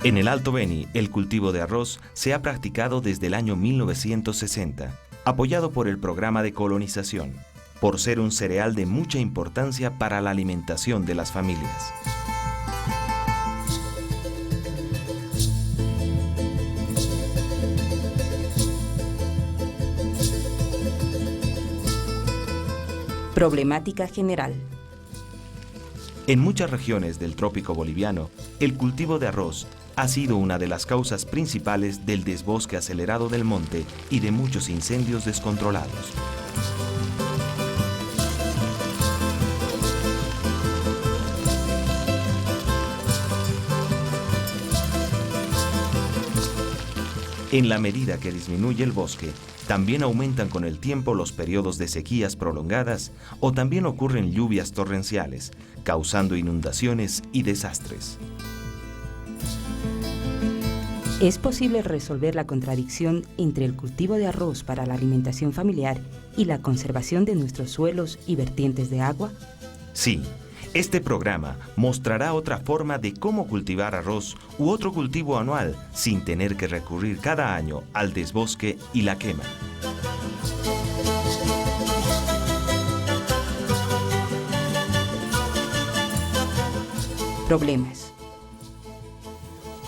En el Alto Beni, el cultivo de arroz se ha practicado desde el año 1960, apoyado por el programa de colonización, por ser un cereal de mucha importancia para la alimentación de las familias. Problemática general. En muchas regiones del trópico boliviano, el cultivo de arroz ha sido una de las causas principales del desbosque acelerado del monte y de muchos incendios descontrolados. En la medida que disminuye el bosque, también aumentan con el tiempo los periodos de sequías prolongadas o también ocurren lluvias torrenciales, causando inundaciones y desastres. ¿Es posible resolver la contradicción entre el cultivo de arroz para la alimentación familiar y la conservación de nuestros suelos y vertientes de agua? Sí. Este programa mostrará otra forma de cómo cultivar arroz u otro cultivo anual sin tener que recurrir cada año al desbosque y la quema. Problemas.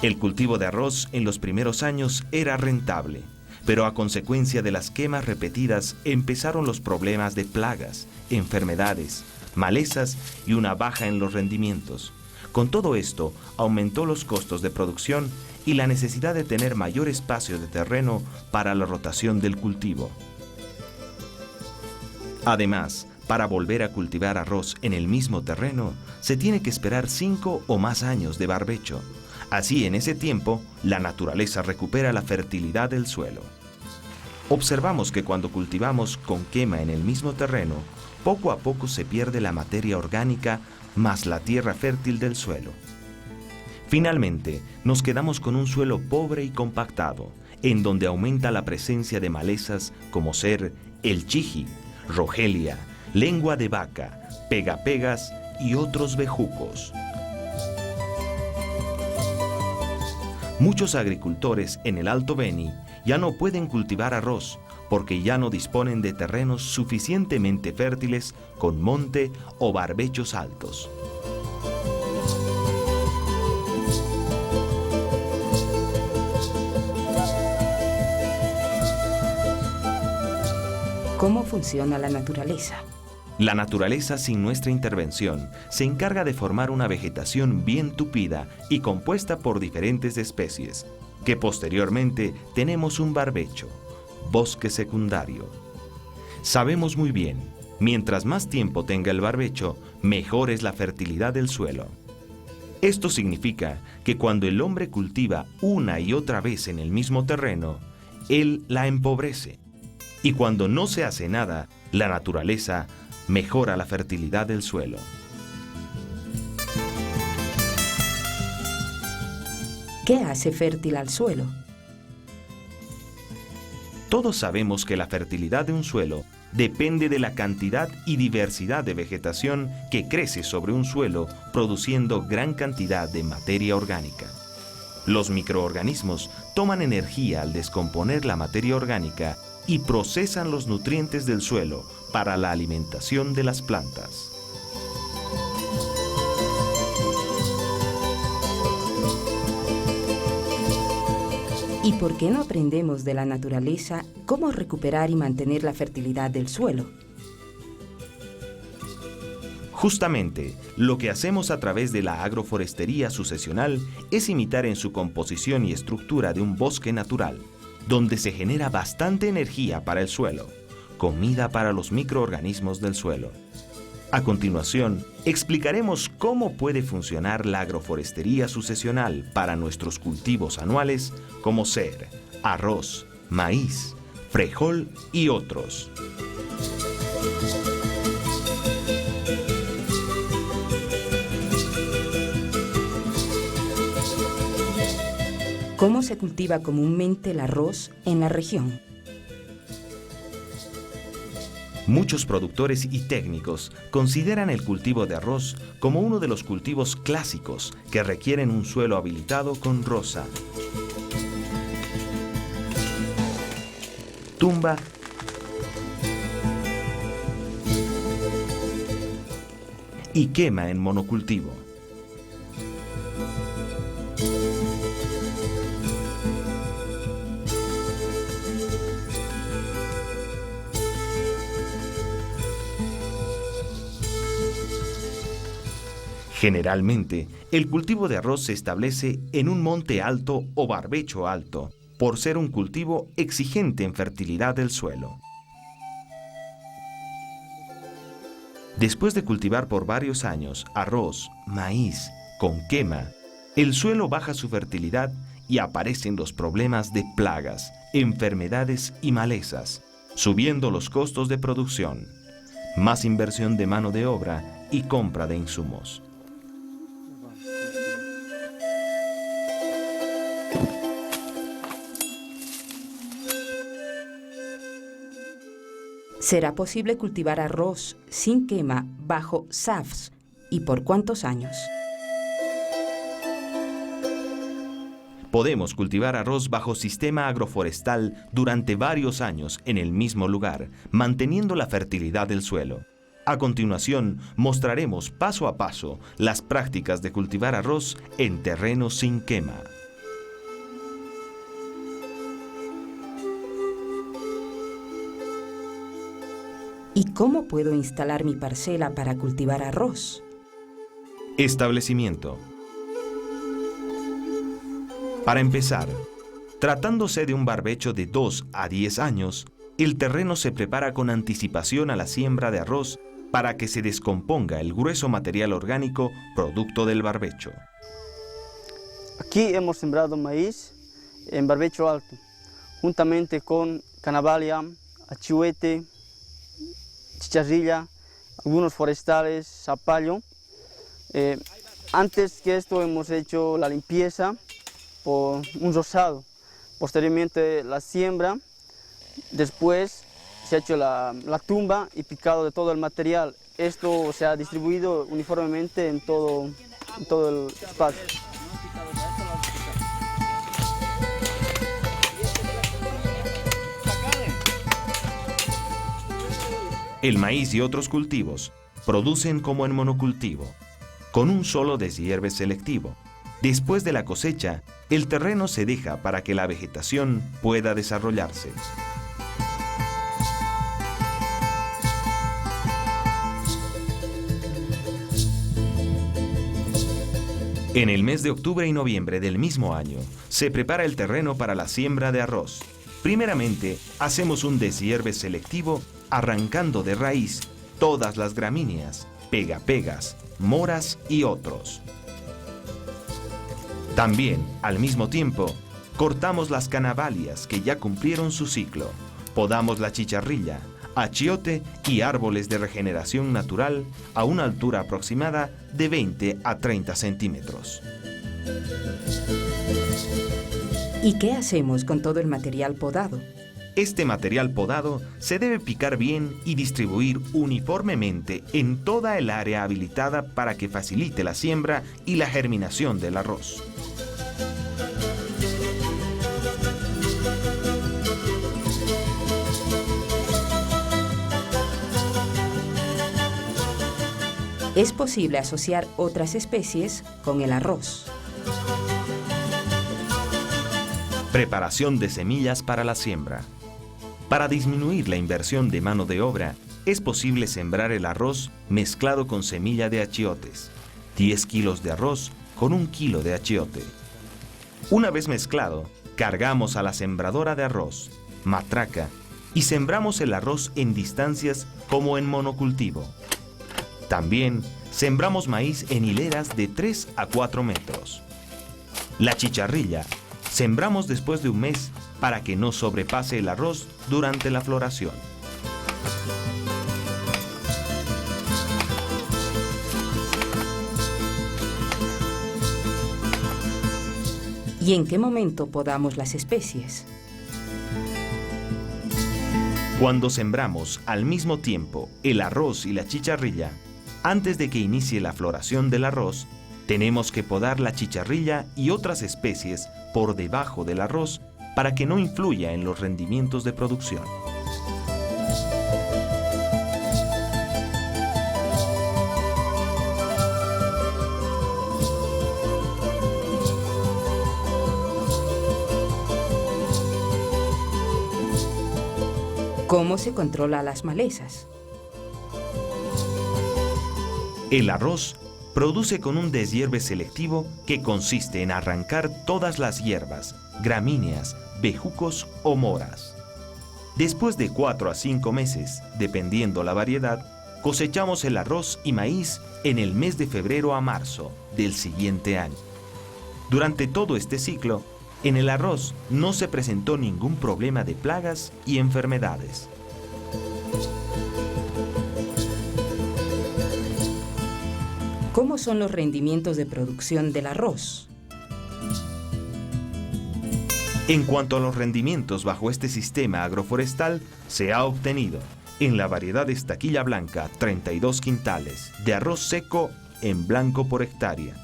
El cultivo de arroz en los primeros años era rentable, pero a consecuencia de las quemas repetidas empezaron los problemas de plagas, enfermedades, malezas y una baja en los rendimientos. Con todo esto, aumentó los costos de producción y la necesidad de tener mayor espacio de terreno para la rotación del cultivo. Además, para volver a cultivar arroz en el mismo terreno, se tiene que esperar 5 o más años de barbecho. Así, en ese tiempo, la naturaleza recupera la fertilidad del suelo. Observamos que cuando cultivamos con quema en el mismo terreno, poco a poco se pierde la materia orgánica más la tierra fértil del suelo. Finalmente, nos quedamos con un suelo pobre y compactado, en donde aumenta la presencia de malezas como ser el chiji, rogelia, lengua de vaca, pegapegas y otros bejucos. Muchos agricultores en el Alto Beni ya no pueden cultivar arroz porque ya no disponen de terrenos suficientemente fértiles con monte o barbechos altos. ¿Cómo funciona la naturaleza? La naturaleza, sin nuestra intervención, se encarga de formar una vegetación bien tupida y compuesta por diferentes especies, que posteriormente tenemos un barbecho, bosque secundario. Sabemos muy bien, mientras más tiempo tenga el barbecho, mejor es la fertilidad del suelo. Esto significa que cuando el hombre cultiva una y otra vez en el mismo terreno, él la empobrece. Y cuando no se hace nada, la naturaleza mejora la fertilidad del suelo. ¿Qué hace fértil al suelo? Todos sabemos que la fertilidad de un suelo depende de la cantidad y diversidad de vegetación que crece sobre un suelo, produciendo gran cantidad de materia orgánica. Los microorganismos toman energía al descomponer la materia orgánica y procesan los nutrientes del suelo para la alimentación de las plantas. ¿Y por qué no aprendemos de la naturaleza cómo recuperar y mantener la fertilidad del suelo? Justamente, lo que hacemos a través de la agroforestería sucesional es imitar en su composición y estructura de un bosque natural, donde se genera bastante energía para el suelo, comida para los microorganismos del suelo. A continuación, explicaremos cómo puede funcionar la agroforestería sucesional para nuestros cultivos anuales, como ser arroz, maíz, frijol y otros. ¿Cómo se cultiva comúnmente el arroz en la región? Muchos productores y técnicos consideran el cultivo de arroz como uno de los cultivos clásicos que requieren un suelo habilitado con roza, tumba y quema en monocultivo. Generalmente, el cultivo de arroz se establece en un monte alto o barbecho alto, por ser un cultivo exigente en fertilidad del suelo. Después de cultivar por varios años arroz, maíz, con quema, el suelo baja su fertilidad y aparecen los problemas de plagas, enfermedades y malezas, subiendo los costos de producción, más inversión de mano de obra y compra de insumos. ¿Será posible cultivar arroz sin quema bajo SAFs y por cuántos años? Podemos cultivar arroz bajo sistema agroforestal durante varios años en el mismo lugar, manteniendo la fertilidad del suelo. A continuación, mostraremos paso a paso las prácticas de cultivar arroz en terreno sin quema. ¿Y cómo puedo instalar mi parcela para cultivar arroz? Establecimiento. Para empezar, tratándose de un barbecho de 2 a 10 años, el terreno se prepara con anticipación a la siembra de arroz para que se descomponga el grueso material orgánico producto del barbecho. Aquí hemos sembrado maíz en barbecho alto, juntamente con canavalia, achihuete, chicharrilla, algunos forestales, zapallo. Antes que esto hemos hecho la limpieza por un rozado, posteriormente la siembra, después se ha hecho la tumba y picado de todo el material. Esto se ha distribuido uniformemente en todo el espacio. El maíz y otros cultivos producen como en monocultivo, con un solo deshierve selectivo. Después de la cosecha, el terreno se deja para que la vegetación pueda desarrollarse. En el mes de octubre y noviembre del mismo año, se prepara el terreno para la siembra de arroz. Primeramente, hacemos un deshierve selectivo arrancando de raíz todas las gramíneas, pegapegas, moras y otros. También, al mismo tiempo, cortamos las canavalias que ya cumplieron su ciclo, podamos la chicharrilla, achiote y árboles de regeneración natural a una altura aproximada de 20 a 30 centímetros. ¿Y qué hacemos con todo el material podado? Este material podado se debe picar bien y distribuir uniformemente en toda el área habilitada para que facilite la siembra y la germinación del arroz. Es posible asociar otras especies con el arroz. Preparación de semillas para la siembra. Para disminuir la inversión de mano de obra, es posible sembrar el arroz mezclado con semilla de achiotes, 10 kilos de arroz con 1 kilo de achiote. Una vez mezclado, cargamos a la sembradora de arroz, matraca, y sembramos el arroz en distancias como en monocultivo. También sembramos maíz en hileras de 3 a 4 metros. La chicharrilla sembramos después de un mes para que no sobrepase el arroz durante la floración. ¿Y en qué momento podamos las especies? Cuando sembramos al mismo tiempo el arroz y la chicharrilla, antes de que inicie la floración del arroz, tenemos que podar la chicharrilla y otras especies por debajo del arroz para que no influya en los rendimientos de producción. ¿Cómo se controla las malezas? El arroz produce con un deshierve selectivo que consiste en arrancar todas las hierbas, gramíneas, bejucos o moras. Después de 4 a 5 meses, dependiendo la variedad, cosechamos el arroz y maíz en el mes de febrero a marzo del siguiente año. Durante todo este ciclo, en el arroz no se presentó ningún problema de plagas y enfermedades. ¿Cómo son los rendimientos de producción del arroz? En cuanto a los rendimientos bajo este sistema agroforestal, se ha obtenido en la variedad Estaquilla Blanca 32 quintales de arroz seco en blanco por hectárea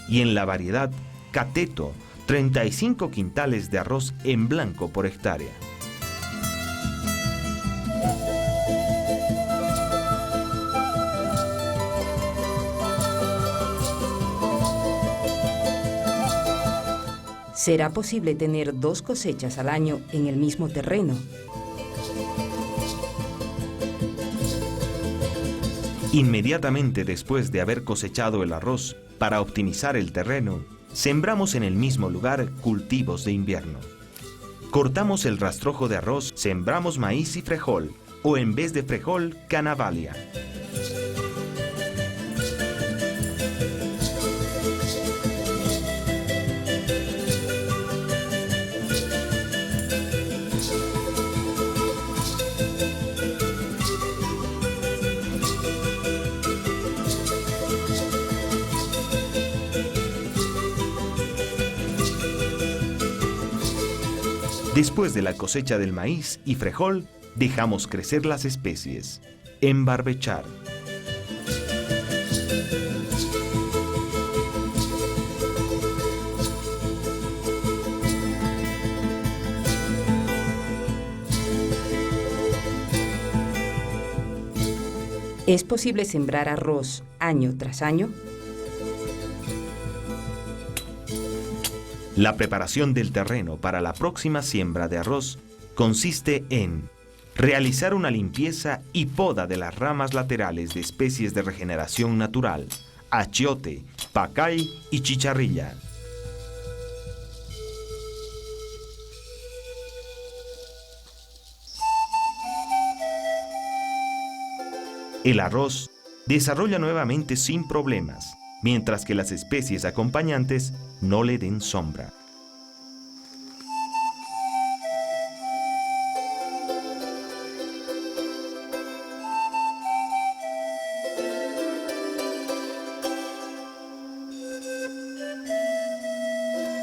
y en la variedad Cateto 35 quintales de arroz en blanco por hectárea. ¿Será posible tener 2 cosechas al año en el mismo terreno? Inmediatamente después de haber cosechado el arroz, para optimizar el terreno, sembramos en el mismo lugar cultivos de invierno. Cortamos el rastrojo de arroz, sembramos maíz y frijol, o en vez de frijol, canavalia. Después de la cosecha del maíz y frijol, dejamos crecer las especies. Embarbechar. ¿Es posible sembrar arroz año tras año? La preparación del terreno para la próxima siembra de arroz consiste en realizar una limpieza y poda de las ramas laterales de especies de regeneración natural, achiote, pacay y chicharrilla. El arroz desarrolla nuevamente sin problemas, mientras que las especies acompañantes no le den sombra.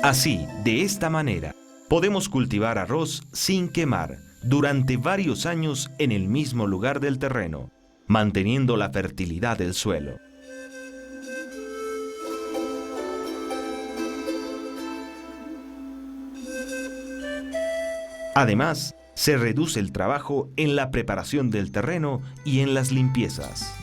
Así, de esta manera, podemos cultivar arroz sin quemar durante varios años en el mismo lugar del terreno, manteniendo la fertilidad del suelo. Además, se reduce el trabajo en la preparación del terreno y en las limpiezas.